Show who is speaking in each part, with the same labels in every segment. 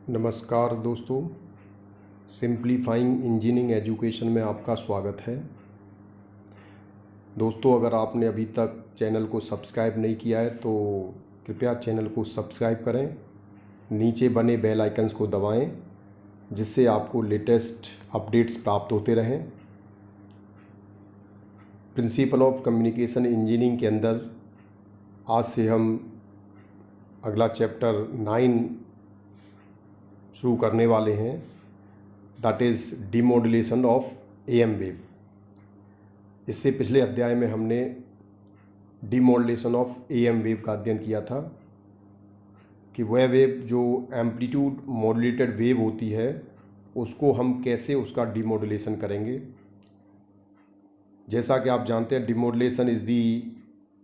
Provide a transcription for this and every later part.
Speaker 1: नमस्कार दोस्तों, simplifying engineering education में आपका स्वागत है। दोस्तों, अगर आपने अभी तक चैनल को सब्सक्राइब नहीं किया है तो कृपया चैनल को सब्सक्राइब करें, नीचे बने बेल आइकन्स को दबाएं जिससे आपको लेटेस्ट अपडेट्स प्राप्त होते रहें। प्रिंसिपल ऑफ कम्युनिकेशन इंजीनियरिंग के अंदर आज से हम अगला चैप्टर 9 शुरू करने वाले हैं, that is demodulation of am wave. इससे पिछले अध्याय में हमने डीमॉड्यूलेशन ऑफ एएम वेव का अध्ययन किया था कि वह वेव जो एम्पलीट्यूड मॉड्यूलेटेड वेव होती है उसको हम कैसे उसका डीमॉड्यूलेशन करेंगे। जैसा कि आप जानते हैं, demodulation is the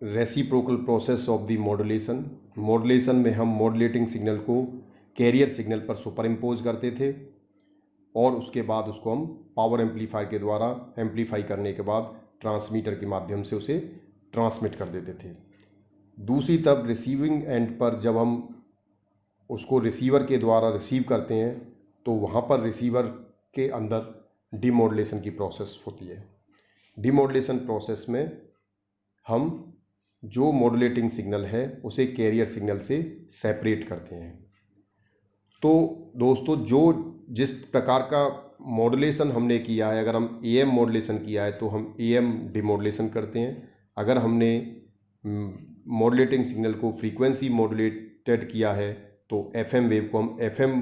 Speaker 1: reciprocal process of the modulation. Modulation में हम मॉड्यूलेटिंग सिग्नल को कैरियर सिग्नल पर सुपर इम्पोज करते थे और उसके बाद उसको हम पावर एम्पलीफायर के द्वारा एम्पलीफाई करने के बाद ट्रांसमीटर के माध्यम से उसे ट्रांसमिट कर देते थे। दूसरी तरफ रिसीविंग एंड पर जब हम उसको रिसीवर के द्वारा रिसीव करते हैं तो वहाँ पर रिसीवर के अंदर डीमॉड्यूलेशन की प्रोसेस होती है। डीमॉड्यूलेशन प्रोसेस में हम जो मॉड्यूलेटिंग सिग्नल है उसे कैरियर सिग्नल से सेपरेट करते हैं। तो दोस्तों, जिस प्रकार का मॉड्यूलेशन हमने किया है, अगर हम एएम मॉड्यूलेशन किया है तो हम एएम डीमॉड्यूलेशन करते हैं। अगर हमने मॉड्यूलेटिंग सिग्नल को फ्रीक्वेंसी मॉड्यूलेटेड किया है तो एफएम वेव को हम एफएम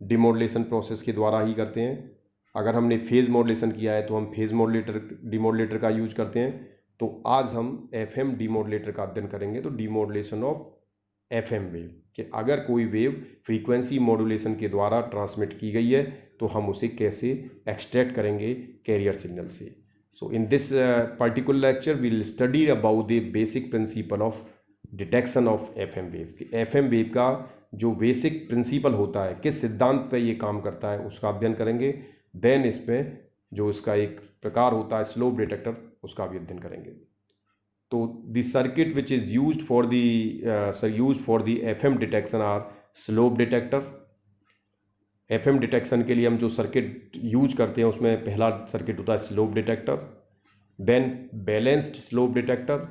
Speaker 1: डीमॉड्यूलेशन प्रोसेस के द्वारा ही करते हैं। अगर हमने फेज़ मॉड्यूलेशन किया है तो हम फेज़ डीमॉड्यूलेटर का यूज करते हैं। तो आज हम एफएम डीमॉड्यूलेटर का अध्ययन करेंगे। तो डीमॉड्यूलेशन ऑफ एफएम वेव कि अगर कोई वेव फ्रीक्वेंसी मॉड्यूलेशन के द्वारा ट्रांसमिट की गई है तो हम उसे कैसे एक्सट्रैक्ट करेंगे कैरियर सिग्नल से। So in this particular lecture we will study about the basic principle of detection of FM wave कि एफएम वेव का जो बेसिक प्रिंसिपल होता है, किस सिद्धांत पे ये काम करता है, उसका अध्ययन करेंगे। देन इसमें जो इसका एक प्रकार होता है स्लोप डिटेक्टर, उसका भी अध्ययन करेंगे। तो the circuit which is used for the FM detection are slope detector। FM detection के लिए हम जो सर्किट यूज करते हैं उसमें पहला सर्किट होता है slope detector, then balanced slope detector,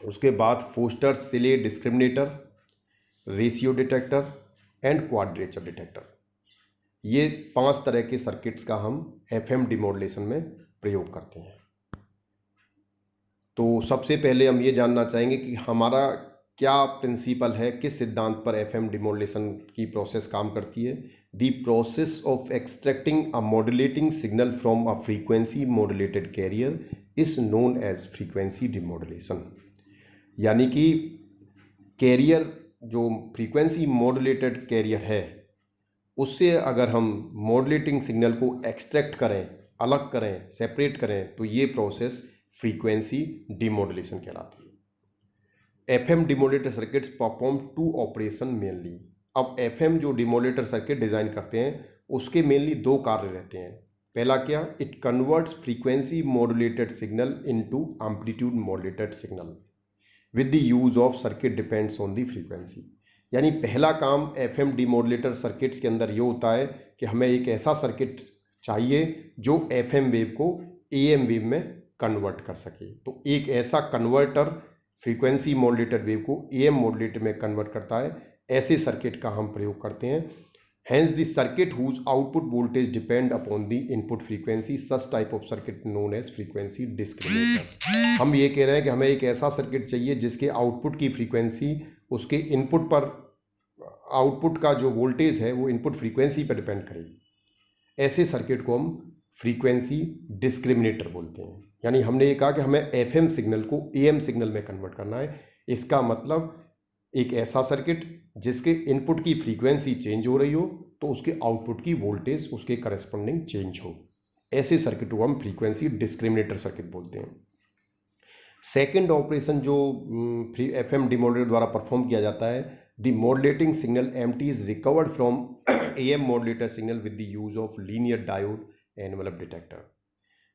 Speaker 1: उसके बाद Foster Seeley discriminator, ratio detector and quadrature detector. ये 5 तरह के सर्किट्स का हम FM डीमॉड्यूलेशन में प्रयोग करते हैं। तो सबसे पहले हम ये जानना चाहेंगे कि हमारा क्या प्रिंसिपल है, किस सिद्धांत पर एफएम डीमॉड्यूलेशन की प्रोसेस काम करती है। The process of extracting a modulating signal from a frequency modulated carrier is known as frequency demodulation. यानी कि कैरियर जो फ्रीक्वेंसी मॉड्यूलेटेड कैरियर है उससे अगर हम मॉड्यूलेटिंग सिग्नल को एक्सट्रैक्ट करें, अलग करें, सेपरेट करें तो ये प्रोसेस फ्रीक्वेंसी डीमॉड्यूलेशन कहलाती है। FM demodulator circuits perform 2 operation mainly. अब एफएम जो डीमॉड्यूलेटर सर्किट डिजाइन करते हैं उसके मेनली 2 कार्य रहते हैं। पहला क्या, it converts frequency modulated signal into amplitude modulated signal with the use of circuit depends on the frequency. यानी पहला काम एफएम डीमॉड्यूलेटर सर्किट्स के अंदर ये होता है कि हमें एक ऐसा सर्किट चाहिए जो एफएम वेव को एएम वेव में कन्वर्ट कर सके। तो एक ऐसा कन्वर्टर फ्रीक्वेंसी मॉड्यूलेटेड वेव को एएम मॉड्यूलेटर में कन्वर्ट करता है, ऐसे सर्किट का हम प्रयोग करते हैं। Hence the circuit whose output voltage depend upon the input frequency, such type of circuit known as frequency discriminator. हम ये कह रहे हैं कि हमें एक ऐसा सर्किट चाहिए जिसके आउटपुट की फ्रीक्वेंसी उसके इनपुट पर, आउटपुट का जो वोल्टेज है वो इनपुट फ्रीक्वेंसी पर डिपेंड करेगी। ऐसे सर्किट को हम फ्रीक्वेंसी डिस्क्रिमिनेटर बोलते हैं। यानी हमने ये कहा कि हमें एफएम सिग्नल को एएम सिग्नल में कन्वर्ट करना है। इसका मतलब एक ऐसा सर्किट जिसके इनपुट की फ्रीक्वेंसी चेंज हो रही हो तो उसके आउटपुट की वोल्टेज उसके करस्पॉन्डिंग चेंज हो। ऐसे सर्किट को हम फ्रीक्वेंसी डिस्क्रिमिनेटर सर्किट बोलते हैं। सेकेंड ऑपरेशन जो एफएम डीमॉड्यूलेटर द्वारा परफॉर्म किया जाता है, the modulating signal m t is recovered from AM modulator signal with the use of linear diode envelope detector.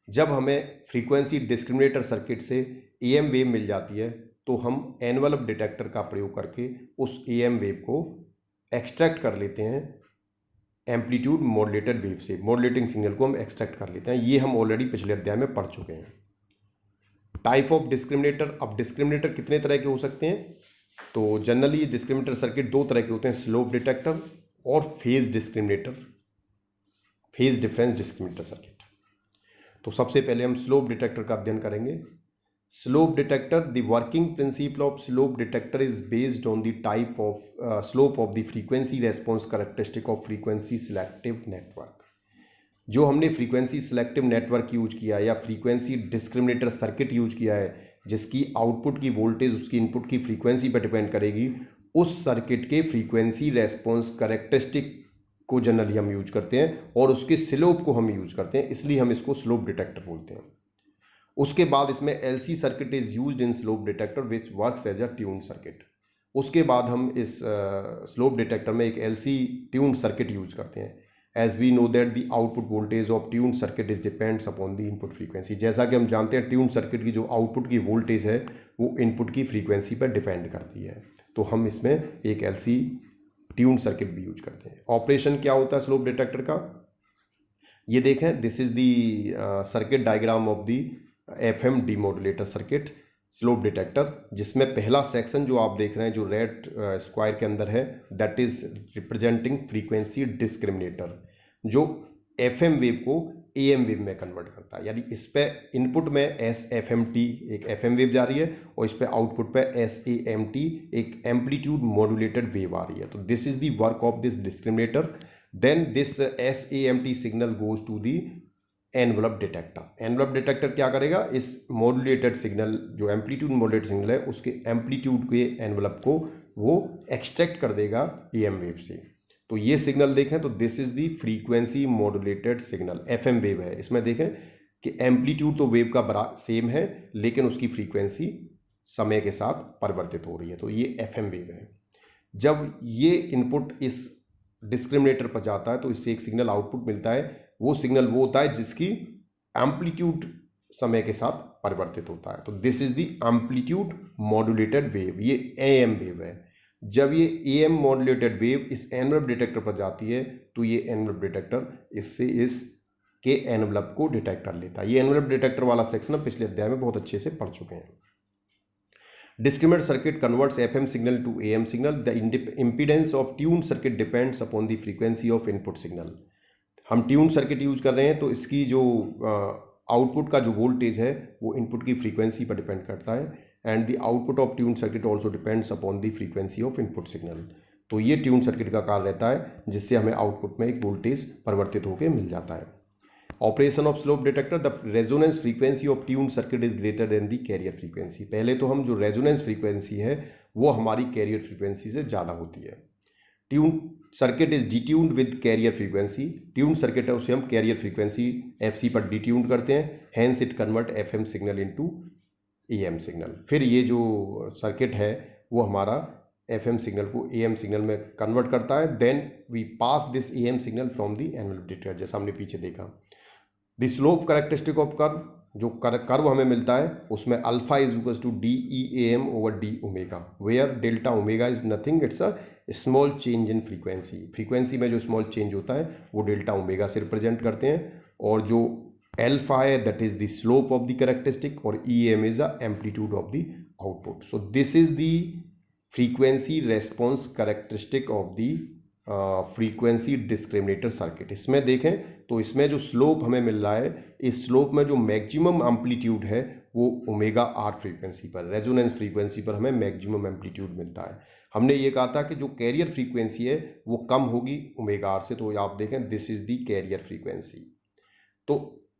Speaker 1: जब हमें फ्रीक्वेंसी डिस्क्रिमिनेटर सर्किट से एएम वेव मिल जाती है तो हम एनवलप डिटेक्टर का प्रयोग करके उस एएम वेव को एक्सट्रैक्ट कर लेते हैं एम्पलीट्यूड मॉड्यूलेटेड वेव से, मॉड्यूलेटिंग सिग्नल को हम एक्सट्रैक्ट कर लेते हैं। ये हम ऑलरेडी पिछले अध्याय में पढ़ चुके हैं। टाइप ऑफ डिस्क्रिमिनेटर, अब डिस्क्रिमिनेटर कितने तरह के हो सकते हैं? तो जनरली डिस्क्रिमिनेटर सर्किट दो तरह के होते हैं, स्लोप डिटेक्टर और phase discriminator, phase difference discriminator circuit. तो सबसे पहले हम स्लोप डिटेक्टर का अध्ययन करेंगे। Slope detector, the working principle of slope detector is based on the type of slope of the frequency response characteristic of frequency selective network. जो हमने frequency selective network use किया या फ्रीक्वेंसी डिस्क्रिमिनेटर सर्किट यूज किया है, जिसकी output की voltage उसकी input की फ्रीक्वेंसी पर डिपेंड करेगी, उस सर्किट के फ्रीक्वेंसी रेस्पॉन्स कैरेक्टरिस्टिक को जनरली हम यूज करते हैं और उसके स्लोप को हम यूज करते हैं, इसलिए हम इसको स्लोप डिटेक्टर बोलते हैं। उसके बाद इसमें LC circuit is used in slope detector which works as a tune circuit. उसके बाद हम इस स्लोप डिटेक्टर में एक एलसी ट्यून सर्किट यूज करते हैं। As we know that the output voltage of tune circuit is depends upon the input frequency. जैसा कि हम जानते हैं ट्यून सर्किट की जो आउटपुट की वोल्टेज है वो इनपुट की फ्रीक्वेंसी पर डिपेंड करती है, तो हम इसमें एक एलसी ट्यून सर्किट भी यूज करते हैं। ऑपरेशन क्या होता है स्लोप डिटेक्टर का, ये देखें, this is the circuit diagram of the FM demodulator circuit slope detector, जिसमें पहला सेक्शन जो आप देख रहे हैं जो रेड स्क्वायर के अंदर है, that is representing frequency discriminator, जो एफएम वेव को एएम वेव में कन्वर्ट करता है। यानी इस पे इनपुट में एस एफ एम टी एक एफएम वेव जा रही है और इस पे आउटपुट पे एस ए एम टी एक एम्पलीट्यूड मॉड्यूलेटेड वेव आ रही है। तो this is the work of this discriminator. Then this S A M T signal goes to the envelope detector. Envelope detector क्या करेगा, इस मॉड्यूलेटेड सिग्नल जो एम्पलीट्यूड मॉड्यूलेटेड सिग्नल है उसके एम्पलीट्यूड के एनवलप को वो एक्सट्रैक्ट कर देगा एएम वेव से। तो ये सिग्नल देखें तो this is the frequency modulated signal, FM wave है। इसमें देखें कि एम्पलीट्यूड तो वेव का सेम है लेकिन उसकी फ्रीक्वेंसी समय के साथ परिवर्तित हो रही है, तो ये एफएम वेव है। जब ये इनपुट इस डिस्क्रिमिनेटर पर जाता है तो इससे एक सिग्नल आउटपुट मिलता है, वो सिग्नल वो होता है जिसकी एम्पलीट्यूड समय के साथ परिवर्तित होता है। तो this is the amplitude modulated wave, ये एएम वेव है। जब ये एएम मॉड्यूलेटेड वेव इस एनवलप डिटेक्टर पर जाती है तो ये एनवलप डिटेक्टर इससे इस के एनवलप को डिटेक्ट कर लेता है। ये एनवलप डिटेक्टर वाला सेक्शन हम पिछले अध्याय में बहुत अच्छे से पढ़ चुके हैं। Discriminant circuit converts FM signal to AM signal. The impedance of tuned circuit depends upon the frequency of input signal. हम ट्यून सर्किट यूज कर रहे हैं तो इसकी जो आउटपुट का जो वोल्टेज है वो इनपुट की फ्रीक्वेंसी पर डिपेंड करता है, and the output of tune circuit also depends upon the frequency of input signal. तो ये ट्यून सर्किट का कार्य रहता है जिससे हमें आउटपुट में एक वोल्टेज परिवर्तित होकर मिल जाता है। Operation of slope detector, the resonance frequency of tune circuit is greater than the carrier frequency. पहले तो हम जो रेजोनेंस फ्रीक्वेंसी है वो हमारी कैरियर फ्रीक्वेंसी से ज़्यादा होती है। Tune circuit is detuned with carrier frequency, tune circuit है उसे हम कैरियर फ्रीक्वेंसी एफसी पर डिट्यून्ड करते हैं, hence it convert FM signal into AM signal. फिर ये जो सर्किट है वो हमारा एफएम सिग्नल को एएम सिग्नल में कन्वर्ट करता है। Then we pass this AM signal from the envelope detector, जैसा हमने पीछे देखा। The slope characteristic of curve, जो कर्व हमें मिलता है उसमें alpha is equal to D E M over D omega, where delta omega is nothing, it's a small change in frequency. Frequency में जो स्मॉल चेंज होता है वो डेल्टा ओमेगा से रिप्रेजेंट करते हैं, और जो अल्फा है that is the slope of the characteristic, और E M is the amplitude of the output. So this is the frequency response characteristic of the frequency discriminator circuit. इसमें देखें तो इसमें जो स्लोप हमें मिल रहा है, इस स्लोप में जो मैक्सिमम एम्पलीट्यूड है वो ओमेगा आर फ्रीक्वेंसी पर, रेजोनेंस फ्रीक्वेंसी पर हमें मैक्सिमम एम्पलीट्यूड मिलता है। हमने ये कहा था कि जो कैरियर फ्रीक्वेंसी है वो कम होगी ओमेगा आर से, तो आप देखें this is the carrier frequency. तो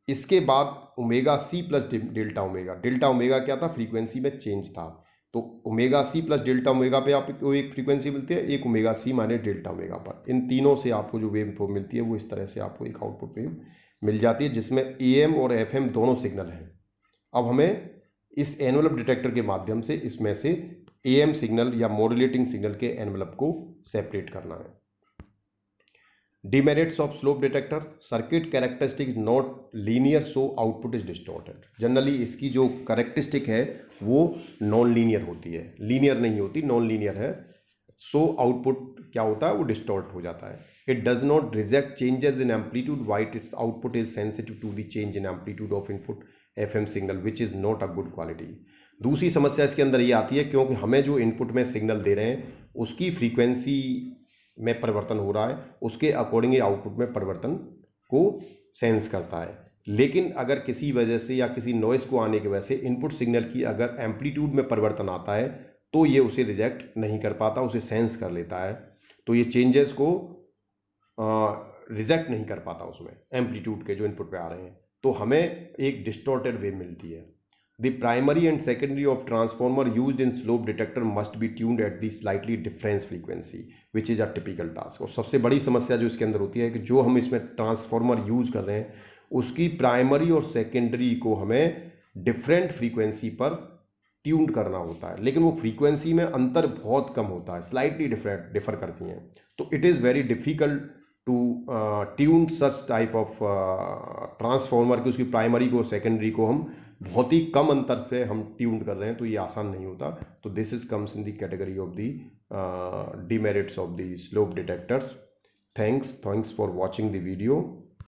Speaker 1: इसके बाद omega C plus delta omega, delta omega क्या था, फ्रीक्वेंसी में चेंज था, तो omega C plus delta omega पे आपको एक फ्रीक्वेंसी मिलती है, एक omega C minus delta omega पर। इन तीनों से आपको जो वेव मिलती है वो इस तरह से आपको एक आउटपुट वेव मिल जाती है जिसमें एएम और एफएम दोनों सिग्नल हैं। अब हमें इस एनवलप डिटेक्टर के माध्यम से इसमें से एएम सिग्नल या मॉड्यूलेटिंग सिग्नल के एनवलप को सेपरेट करना है। Demerits of slope detector, circuit characteristic is not linear so output is distorted. Generally इसकी जो कैरेक्टरिस्टिक है वो नॉन लीनियर होती है, लीनियर नहीं होती, नॉन लीनियर है। सो आउटपुट क्या होता है, वो डिस्टॉर्ट हो जाता है। It does not reject changes in amplitude while its output is sensitive to the change in amplitude of input FM signal which is not a good quality. दूसरी समस्या इसके अंदर ये आती है क्योंकि हमें जो इनपुट में सिग्नल दे रहे हैं उसकी फ्रीक्वेंसी में परिवर्तन हो रहा है, उसके अकॉर्डिंग आउटपुट में परिवर्तन को सेंस करता है। लेकिन अगर किसी वजह से या किसी नॉइज़ को आने की वजह से इनपुट सिग्नल की अगर एम्पलीट्यूड में परिवर्तन आता है तो ये उसे रिजेक्ट नहीं कर पाता, उसे सेंस कर लेता है। तो ये चेंजेस को रिजेक्ट नहीं कर पाता उसमें एम्पलीट्यूड के जो इनपुट पे आ रहे हैं, तो हमें एक डिस्टॉर्टेड वेव मिलती है। The primary and secondary of transformer used in slope detector must be tuned at the slightly difference frequency which is a typical task. और सबसे बड़ी समस्या जो इसके अंदर होती है कि जो हम इसमें ट्रांसफॉर्मर यूज कर रहे हैं उसकी प्राइमरी और सेकेंडरी को हमें डिफरेंट फ्रीक्वेंसी पर ट्यून्ड करना होता है, लेकिन वो फ्रीक्वेंसी में अंतर बहुत कम होता है, स्लाइटली डिफर करती हैं। तो it is very difficult to tune such type of transformer की उसकी प्राइमरी को सेकेंडरी को हम बहुत ही कम अंतर से हम ट्यून कर रहे हैं, तो ये आसान नहीं होता। तो this is comes in the category of the demerits of the slope detectors. Thanks for watching the video.